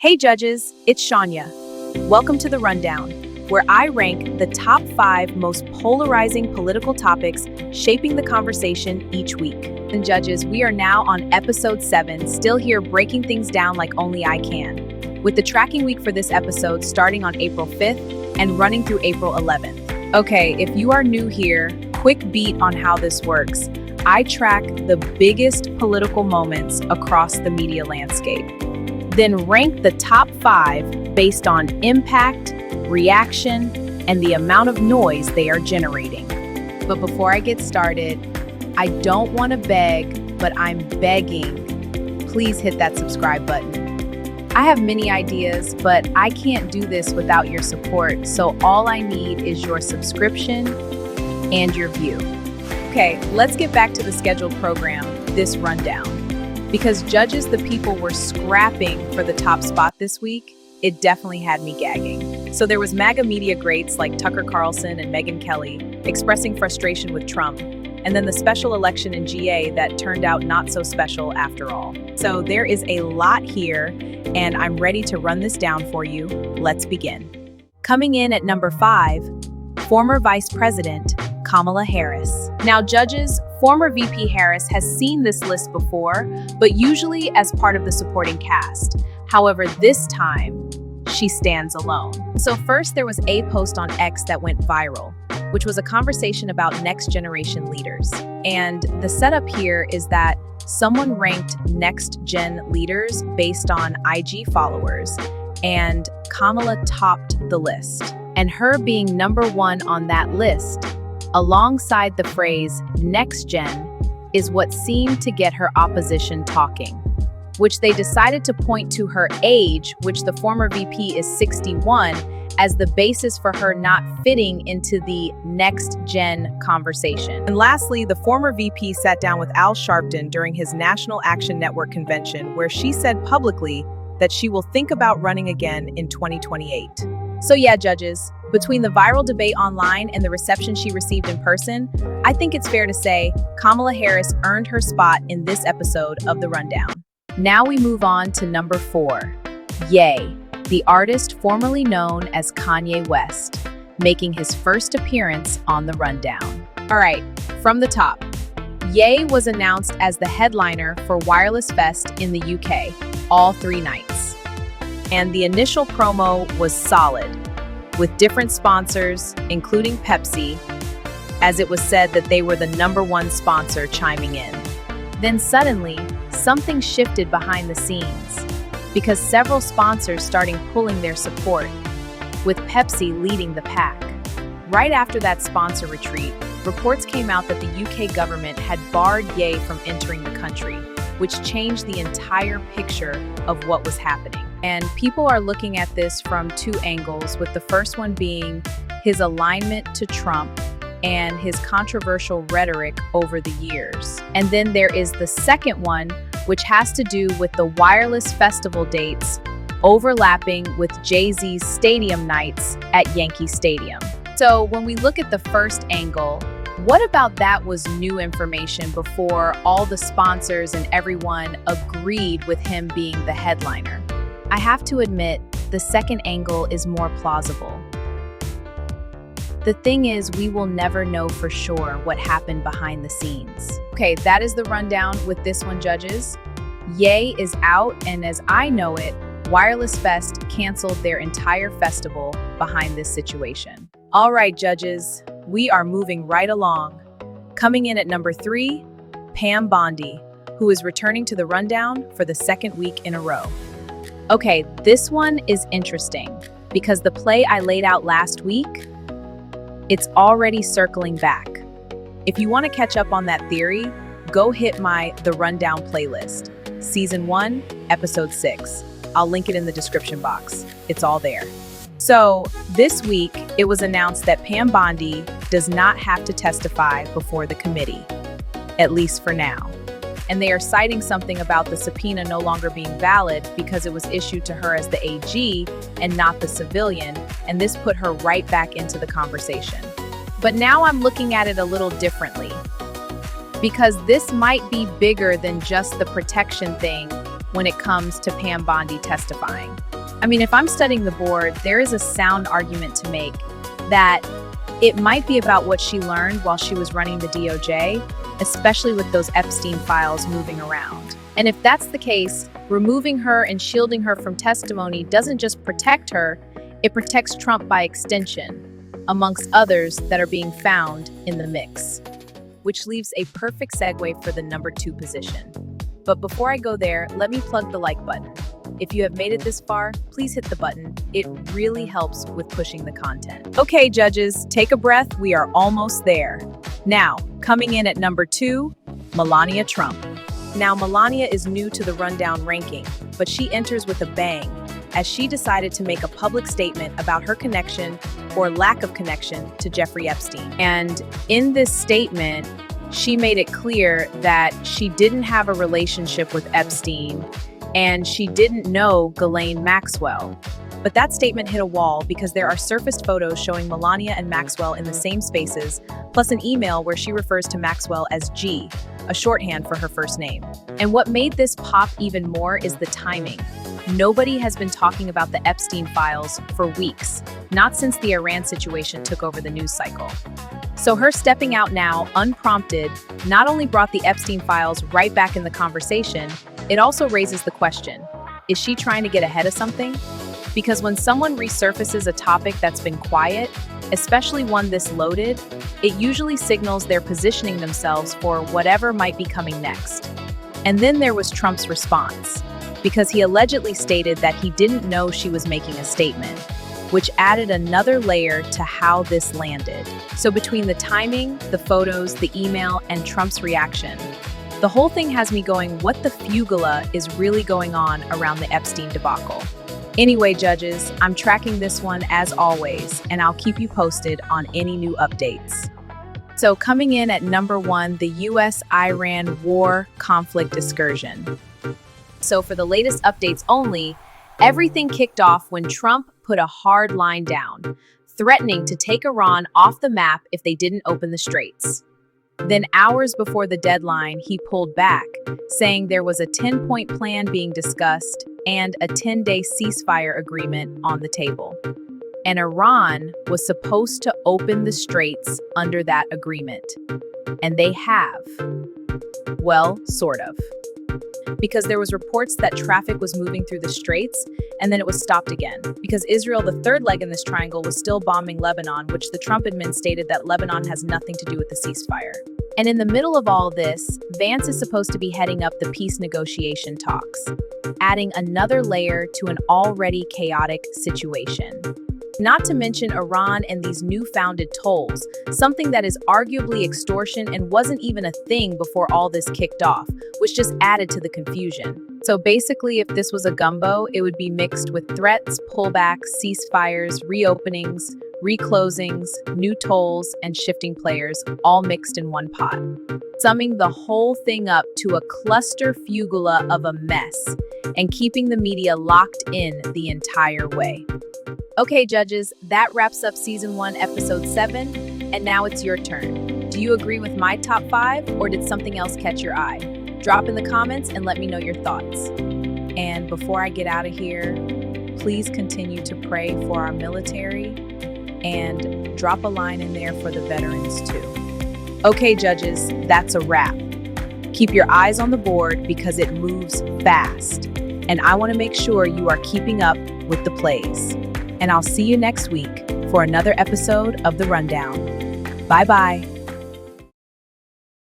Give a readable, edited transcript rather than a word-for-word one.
Hey judges, it's Shania. Welcome to the Rundown, where I rank the top 5 most polarizing political topics shaping the conversation each week. And judges, we are now on episode 7, still here breaking things down like only I can, with the tracking week for this episode starting on April 5th and running through April 11th. Okay, if you are new here, quick beat on how this works. I track the biggest political moments across the media landscape, then rank the top 5 based on impact, reaction, and the amount of noise they are generating. But before I get started, I don't want to beg, but I'm begging. Please hit that subscribe button. I have many ideas, but I can't do this without your support, so all I need is your subscription and your view. Okay, let's get back to the scheduled program, this rundown. Because judges, the people were scrapping for the top spot this week, it definitely had me gagging. So there was MAGA media greats like Tucker Carlson and Megyn Kelly expressing frustration with Trump, and then the special election in GA that turned out not so special after all. So there is a lot here, and I'm ready to run this down for you. Let's begin. Coming in at number 5, former Vice President Kamala Harris. Now judges, former VP Harris has seen this list before, but usually as part of the supporting cast. However, this time, she stands alone. So first, there was a post on X that went viral, which was a conversation about next generation leaders. And the setup here is that someone ranked next gen leaders based on IG followers, and Kamala topped the list. And her being number 1 on that list, alongside the phrase next gen, is what seemed to get her opposition talking, which they decided to point to her age, which the former VP is 61, as the basis for her not fitting into the next gen conversation. And lastly, the former VP sat down with Al Sharpton during his National Action Network convention, where she said publicly that she will think about running again in 2028. So yeah, judges, between the viral debate online and the reception she received in person, I think it's fair to say Kamala Harris earned her spot in this episode of The Rundown. Now we move on to number 4, Ye, the artist formerly known as Kanye West, making his first appearance on The Rundown. All right, from the top, Ye was announced as the headliner for Wireless Fest in the UK, all 3 nights. And the initial promo was solid, with different sponsors, including Pepsi, as it was said that they were the number 1 sponsor chiming in. Then suddenly, something shifted behind the scenes, because several sponsors started pulling their support, with Pepsi leading the pack. Right after that sponsor retreat, reports came out that the UK government had barred Ye from entering the country, which changed the entire picture of what was happening. And people are looking at this from 2 angles, with the first one being his alignment to Trump and his controversial rhetoric over the years. And then there is the second one, which has to do with the wireless festival dates overlapping with Jay-Z's stadium nights at Yankee Stadium. So when we look at the first angle, what about that was new information before all the sponsors and everyone agreed with him being the headliner? I have to admit, the second angle is more plausible. The thing is, we will never know for sure what happened behind the scenes. Okay, that is the rundown with this one, judges. Ye is out, and as I know it, Wireless Fest canceled their entire festival behind this situation. All right, judges, we are moving right along. Coming in at number 3, Pam Bondi, who is returning to the Rundown for the 2nd week in a row. Okay, this one is interesting, because the play I laid out last week, it's already circling back. If you want to catch up on that theory, go hit my The Rundown playlist, Season 1, Episode 6. I'll link it in the description box. It's all there. So, this week, it was announced that Pam Bondi does not have to testify before the committee, at least for now. And they are citing something about the subpoena no longer being valid because it was issued to her as the AG and not the civilian, and this put her right back into the conversation. But now I'm looking at it a little differently, because this might be bigger than just the protection thing when it comes to Pam Bondi testifying. I mean, if I'm studying the board, there is a sound argument to make that it might be about what she learned while she was running the DOJ, especially with those Epstein files moving around. And if that's the case, removing her and shielding her from testimony doesn't just protect her, it protects Trump by extension, amongst others that are being found in the mix. Which leaves a perfect segue for the number 2 position. But before I go there, let me plug the like button. If you have made it this far, please hit the button. It really helps with pushing the content. Okay, judges, take a breath. We are almost there. Now, coming in at number 2, Melania Trump. Now, Melania is new to the Rundown ranking, but she enters with a bang as she decided to make a public statement about her connection or lack of connection to Jeffrey Epstein. And in this statement, she made it clear that she didn't have a relationship with Epstein and she didn't know Ghislaine Maxwell. But that statement hit a wall because there are surfaced photos showing Melania and Maxwell in the same spaces, plus an email where she refers to Maxwell as G, a shorthand for her first name. And what made this pop even more is the timing. Nobody has been talking about the Epstein files for weeks, not since the Iran situation took over the news cycle. So her stepping out now, unprompted, not only brought the Epstein files right back in the conversation, it also raises the question, is she trying to get ahead of something? Because when someone resurfaces a topic that's been quiet, especially one this loaded, it usually signals they're positioning themselves for whatever might be coming next. And then there was Trump's response, because he allegedly stated that he didn't know she was making a statement, which added another layer to how this landed. So between the timing, the photos, the email, and Trump's reaction, the whole thing has me going, what the fugula is really going on around the Epstein debacle? Anyway, judges, I'm tracking this one as always, and I'll keep you posted on any new updates. So coming in at number 1, the US-Iran war conflict excursion. So for the latest updates only, everything kicked off when Trump put a hard line down, threatening to take Iran off the map if they didn't open the straits. Then hours before the deadline, he pulled back, saying there was a 10-point plan being discussed and a 10-day ceasefire agreement on the table. And Iran was supposed to open the straits under that agreement. And they have. Well, sort of. Because there was reports that traffic was moving through the straits, and then it was stopped again. Because Israel, the third leg in this triangle, was still bombing Lebanon, which the Trump admin stated that Lebanon has nothing to do with the ceasefire. And in the middle of all this, Vance is supposed to be heading up the peace negotiation talks, adding another layer to an already chaotic situation. Not to mention Iran and these new-founded tolls, something that is arguably extortion and wasn't even a thing before all this kicked off, which just added to the confusion. So basically, if this was a gumbo, it would be mixed with threats, pullbacks, ceasefires, reopenings, reclosings, new tolls, and shifting players, all mixed in one pot, summing the whole thing up to a cluster fugula of a mess and keeping the media locked in the entire way. Okay, judges, that wraps up Season 1, Episode 7, and now it's your turn. Do you agree with my top 5, or did something else catch your eye? Drop in the comments and let me know your thoughts. And before I get out of here, please continue to pray for our military and drop a line in there for the veterans too. Okay, judges, that's a wrap. Keep your eyes on the board because it moves fast. And I want to make sure you are keeping up with the plays. And I'll see you next week for another episode of The Rundown. Bye-bye.